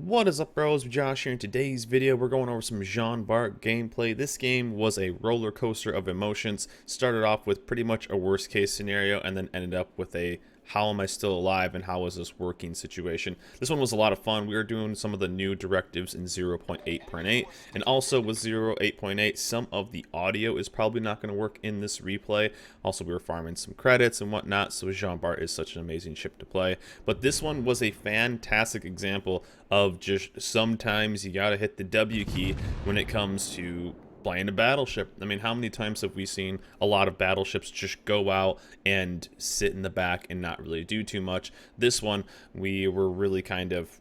What is up, bros? Josh here. In today's video, we're going over some Jean Bart gameplay. This game was a roller coaster of emotions. Started off with pretty much a worst case scenario and then ended up with a how am I still alive and how is this working situation. This one was a lot of fun. We were doing some of the new directives in 0.8.8 and also with 0.8.8 some of the audio is probably not going to work in this replay. Also, we were farming some credits and whatnot, so Jean Bart is such an amazing ship to play. But this one was a fantastic example of just sometimes you gotta hit the W key when it comes to playing a battleship. I mean, how many times have we seen a lot of battleships just go out and sit in the back and not really do too much? This one, we were really kind of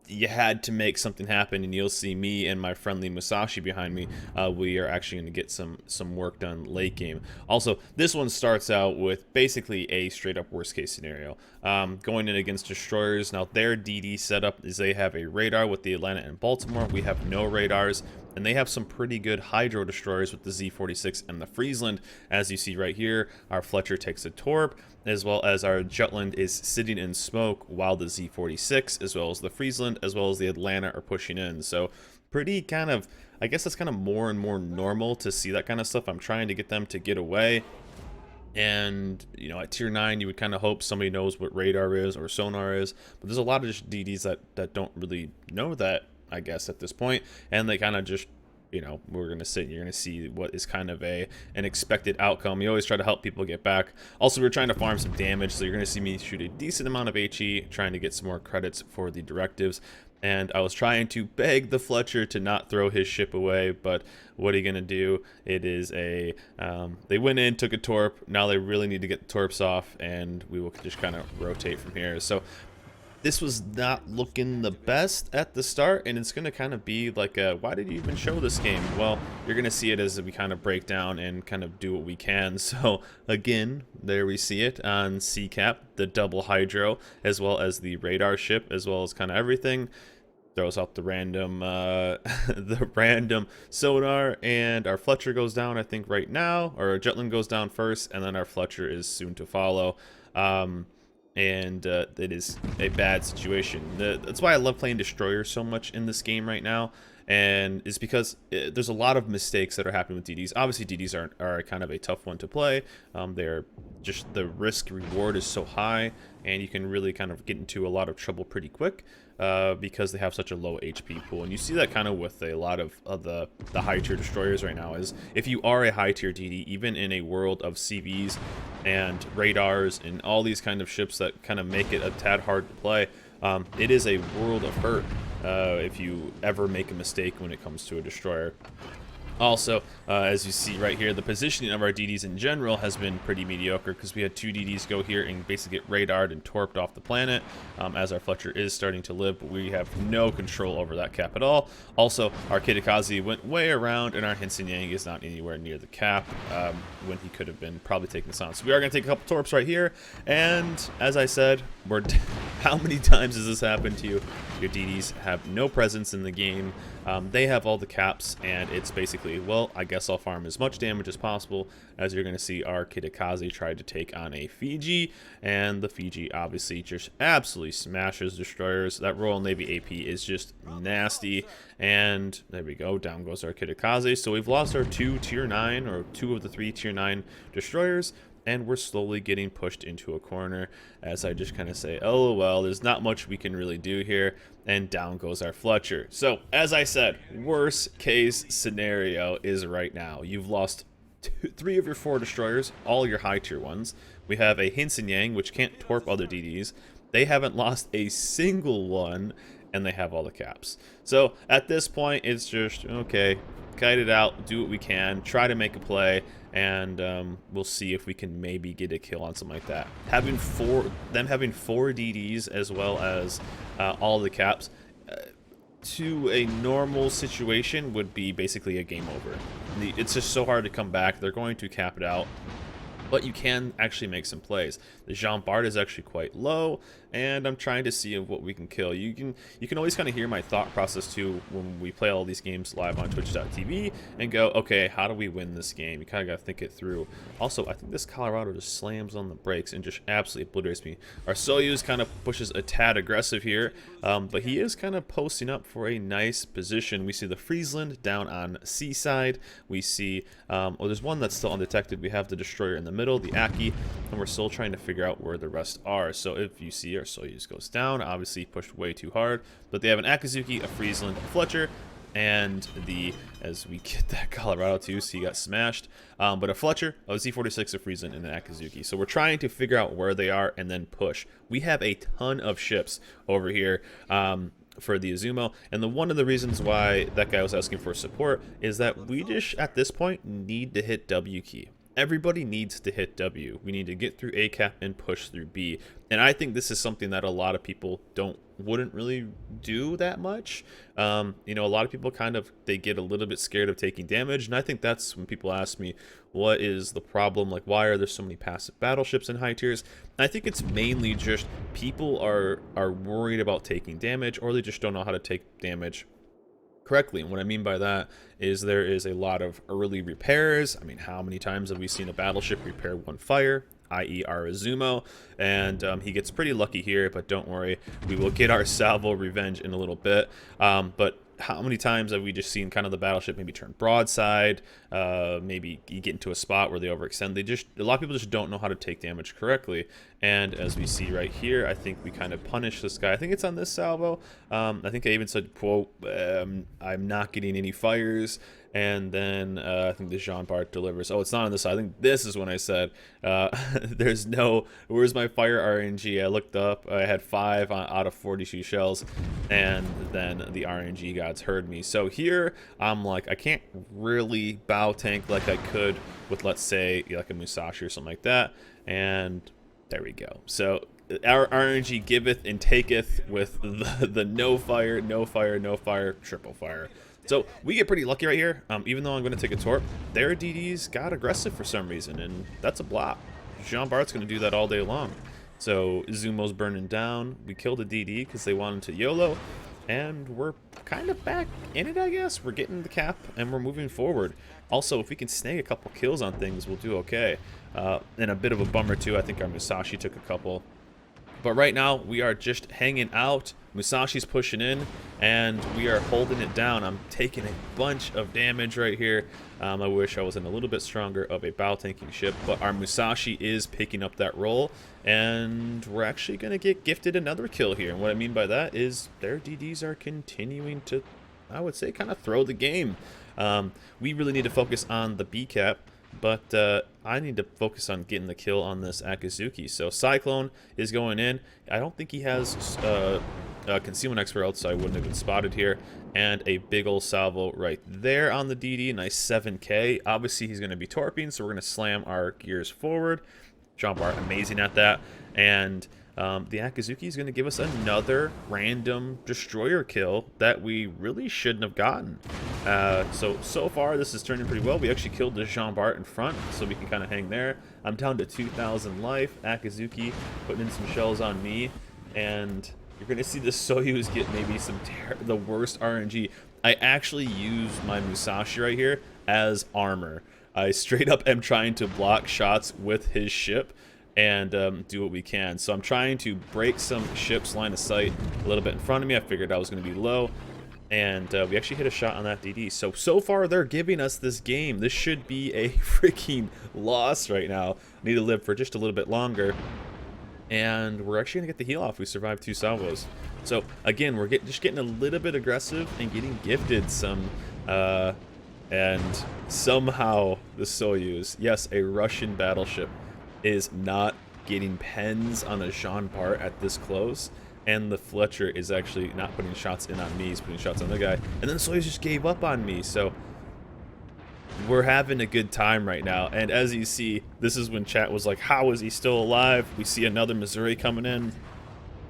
you had to make something happen, and you'll see me and my friendly Musashi behind me. We are actually going to get some work done late game. Also, this one starts out with basically a straight up worst case scenario. Going in against destroyers. Now their DD setup is they have a radar with the Atlanta and Baltimore. We have no radars, and they have some pretty good hydro destroyers with the Z46 and the Friesland. As you see right here, our Fletcher takes a torp, as well as our Jutland is sitting in smoke while the Z46, as well as the Friesland, as well as the Atlanta are pushing in. So pretty kind of, I guess it's kind of more and more normal to see that kind of stuff. I'm trying to get them to get away. And, you know, at tier 9, you would kind of hope somebody knows what radar is or sonar is. But there's a lot of just DDs that don't really know that, I guess, at this point. And they kind of just, you know, we're going to sit and you're going to see what is kind of an expected outcome. You always try to help people get back. Also, we're trying to farm some damage, so you're going to see me shoot a decent amount of HE, trying to get some more credits for the directives. And I was trying to beg the Fletcher to not throw his ship away, but what are you going to do? It is a, they went in, took a torp, now they really need to get the torps off, and we will just kind of rotate from here. So this was not looking the best at the start, and it's going to kind of be like a, why did you even show this game? Well, you're going to see it as we kind of break down and kind of do what we can. So again, there we see it on CCAP, the double hydro, as well as the radar ship, as well as kind of everything. Throws out the random the random sonar, and our Fletcher goes down, I think, right now, or our Jutland goes down first, and then our Fletcher is soon to follow. It is a bad situation. That's why I love playing destroyers so much in this game right now, and it's because there's a lot of mistakes that are happening with DDs. Obviously, DDs are kind of a tough one to play. They're just, the risk reward is so high, and you can really kind of get into a lot of trouble pretty quick because they have such a low HP pool. And you see that kind of with a lot of the high tier destroyers right now. Is if you are a high tier DD, even in a world of CVs and radars and all these kind of ships that kind of make it a tad hard to play, it is a world of hurt if you ever make a mistake when it comes to a destroyer. Also, as you see right here, the positioning of our DDs in general has been pretty mediocre because we had two DDs go here and basically get radared and torped off the planet as our Fletcher is starting to live, but we have no control over that cap at all. Also, our Kitakaze went way around, and our Hinson Yang is not anywhere near the cap when he could have been probably taking this on. So we are going to take a couple torps right here, and as I said, how many times has this happened to you? Your DDs have no presence in the game. They have all the caps, and it's basically, well, I guess I'll farm as much damage as possible. As you're going to see, our Kitakaze tried to take on a Fiji, and the Fiji obviously just absolutely smashes destroyers. That Royal Navy AP is just nasty, and there we go, down goes our Kitakaze. So we've lost our two tier 9, or two of the 3 tier 9 destroyers, and we're slowly getting pushed into a corner as I just kind of say, oh, well, there's not much we can really do here, and down goes our Fletcher. So, as I said, worst case scenario is right now. You've lost 3 of your 4 destroyers, all your high tier ones. We have a Hinson Yang, which can't torp other DDs. They haven't lost a single one, and they have all the caps. So, at this point, it's just, okay, kite it out, do what we can, try to make a play, and we'll see if we can maybe get a kill on something like that. Having four DDs as well as all the caps to a normal situation would be basically a game over. It's just so hard to come back. They're going to cap it out, but you can actually make some plays. The Jean Bart is actually quite low, and I'm trying to see what we can kill. You can always kind of hear my thought process too when we play all these games live on twitch.tv and go, okay, how do we win this game? You kind of got to think it through. Also, I think this Colorado just slams on the brakes and just absolutely obliterates me. Our Soyuz kind of pushes a tad aggressive here, but he is kind of posting up for a nice position. We see the Friesland down on Seaside. We see, oh, there's one that's still undetected. We have the destroyer in the middle, the Aki, and we're still trying to figure out where the rest are. So if you see our Soyuz goes down, obviously pushed way too hard, but they have an Akizuki, a Friesland, a Fletcher, and as we get that Colorado too, so he got smashed, but a Fletcher, a Z46, a Friesland, and an Akizuki. So we're trying to figure out where they are and then push. We have a ton of ships over here for the Izumo, and one of the reasons why that guy was asking for support is that we just at this point need to hit W key. Everybody needs to hit W. We need to get through A cap and push through B. And I think this is something that a lot of people wouldn't really do that much. You know, a lot of people they get a little bit scared of taking damage. And I think that's when people ask me, what is the problem? Like, why are there so many passive battleships in high tiers? And I think it's mainly just people are worried about taking damage, or they just don't know how to take damage correctly. And what I mean by that is there is a lot of early repairs. I mean, how many times have we seen a battleship repair one fire, i.e. our Izumo? And he gets pretty lucky here, but don't worry, we will get our salvo revenge in a little bit. But how many times have we just seen kind of the battleship maybe turn broadside, maybe you get into a spot where they overextend? A lot of people just don't know how to take damage correctly. And as we see right here, I think we kind of punish this guy. I think it's on this salvo. I think I even said, quote, I'm not getting any fires. And then I think the Jean Bart delivers. Oh, it's not on this side. I think this is when I said, there's no, where's my fire RNG? I looked up, I had 5 out of 42 shells, and then the RNG gods heard me. So here, I'm like, I can't really bow tank like I could with, let's say, like a Musashi or something like that. And there we go. So our RNG giveth and taketh with the no fire, no fire, no fire, triple fire. So we get pretty lucky right here. Even though I'm going to take a torp, their DDs got aggressive for some reason, and that's a block. Jean Bart's going to do that all day long. So Izumo's burning down. We killed a DD because they wanted to YOLO, and we're kind of back in it, I guess. We're getting the cap, and we're moving forward. Also, if we can snag a couple kills on things, we'll do okay. And a bit of a bummer, too. I think our Musashi took a couple. But right now, we are just hanging out. Musashi's pushing in, and we are holding it down. I'm taking a bunch of damage right here. I wish I was in a little bit stronger of a bow tanking ship, but our Musashi is picking up that role, and we're actually going to get gifted another kill here. And what I mean by that is their DDs are continuing to, I would say, kind of throw the game. We really need to focus on the B cap. But I need to focus on getting the kill on this Akizuki. So Cyclone is going in. I don't think he has concealment expert, else I wouldn't have been spotted here. And a big old salvo right there on the DD. Nice 7K. Obviously, he's going to be torping, so we're going to slam our gears forward. Jean Bart, amazing at that. And the Akizuki is going to give us another random destroyer kill that we really shouldn't have gotten. So far, this is turning pretty well. We actually killed the Jean Bart in front, so we can kind of hang there. I'm down to 2,000 life. Akizuki putting in some shells on me, and you're going to see the Soyuz get maybe the worst RNG. I actually use my Musashi right here as armor. I straight up am trying to block shots with his ship and do what we can. So I'm trying to break some ships line of sight a little bit in front of me. I figured I was going to be low, and we actually hit a shot on that DD. So far they're giving us this game. This should be a freaking loss right now. Need to live for just a little bit longer, and we're actually going to get the heal off. We survived 2 salvos. So again, we're just getting a little bit aggressive and getting gifted some and somehow the Soyuz, yes, a Russian battleship, is not getting pens on a Jean Bart at this close, and the Fletcher is actually not putting shots in on me, he's putting shots on the guy, and then the Soyuz just gave up on me. So we're having a good time right now, and as you see, this is when chat was like, how is he still alive? We see another Missouri coming in.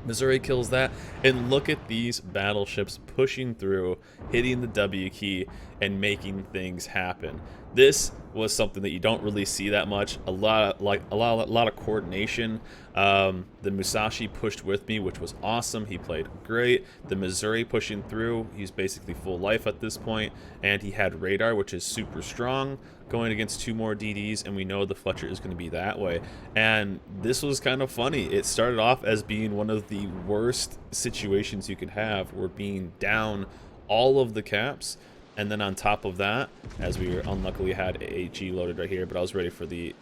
Missouri kills that, and look at these battleships pushing through, hitting the W key, and making things happen. This was something that you don't really see that much. A lot of coordination. The Musashi pushed with me, which was awesome. He played great. The Missouri pushing through. He's basically full life at this point, and he had radar, which is super strong, going against 2 more DDs, and we know the Fletcher is going to be that way. And this was kind of funny. It started off as being one of the worst situations you could have, or being down all of the caps. And then on top of that, as we unluckily had a G loaded right here, but I was ready for the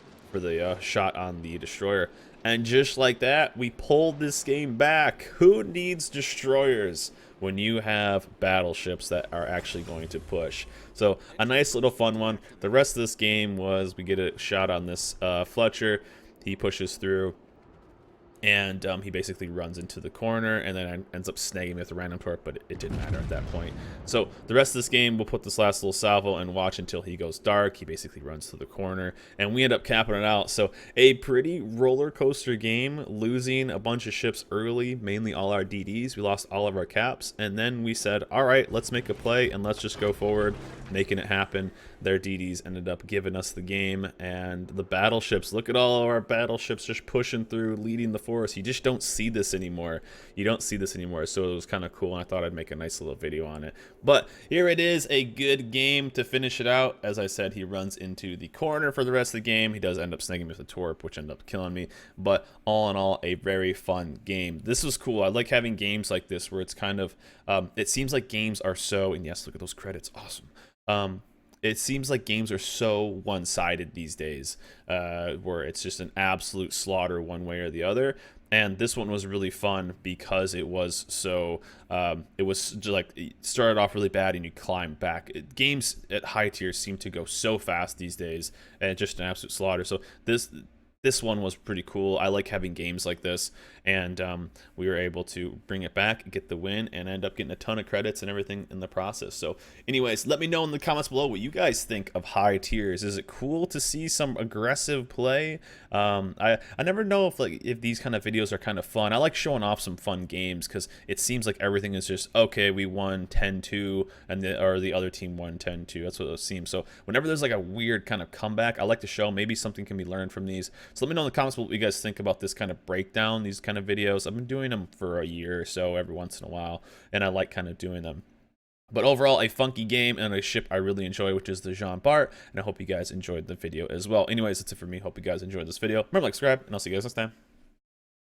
shot on the destroyer. And just like that, we pulled this game back. Who needs destroyers when you have battleships that are actually going to push? So a nice little fun one. The rest of this game was we get a shot on this Fletcher. He pushes through, and he basically runs into the corner and then ends up snagging me with a random torp, but it didn't matter at that point. So the rest of this game, we'll put this last little salvo and watch until he goes dark. He basically runs to the corner, and we end up capping it out. So a pretty roller coaster game, losing a bunch of ships early, mainly all our DDs. We lost all of our caps, and then we said, all right, let's make a play and let's just go forward, making it happen. Their DDs ended up giving us the game, and the battleships, look at all of our battleships just pushing through, leading the force. You just don't see this anymore. You don't see this anymore, so it was kind of cool, and I thought I'd make a nice little video on it. But here it is, a good game to finish it out. As I said, he runs into the corner for the rest of the game. He does end up snagging me with a torp, which ended up killing me, but all in all, a very fun game. This was cool. I like having games like this where it's kind of, it seems like games are so, and yes, look at those credits, awesome. It seems like games are so one-sided these days, where it's just an absolute slaughter one way or the other. And this one was really fun because it was so, it was just like, it started off really bad and you climb back. Games at high tiers seem to go so fast these days, and just an absolute slaughter. So this one was pretty cool. I like having games like this, and we were able to bring it back, get the win, and end up getting a ton of credits and everything in the process. So anyways, let me know in the comments below what you guys think of high tiers. Is it cool to see some aggressive play? I never know if these kind of videos are kind of fun. I like showing off some fun games because it seems like everything is just, okay, we won 10-2, and the other team won 10-2. That's what it seems. So whenever there's like a weird kind of comeback, I like to show maybe something can be learned from these. So let me know in the comments what you guys think about this kind of breakdown, these kind of videos. I've been doing them for a year or so every once in a while, and I like kind of doing them. But overall, a funky game and a ship I really enjoy, which is the Jean Bart, and I hope you guys enjoyed the video as well. Anyways, that's it for me. Hope you guys enjoyed this video. Remember to like, subscribe, and I'll see you guys next time.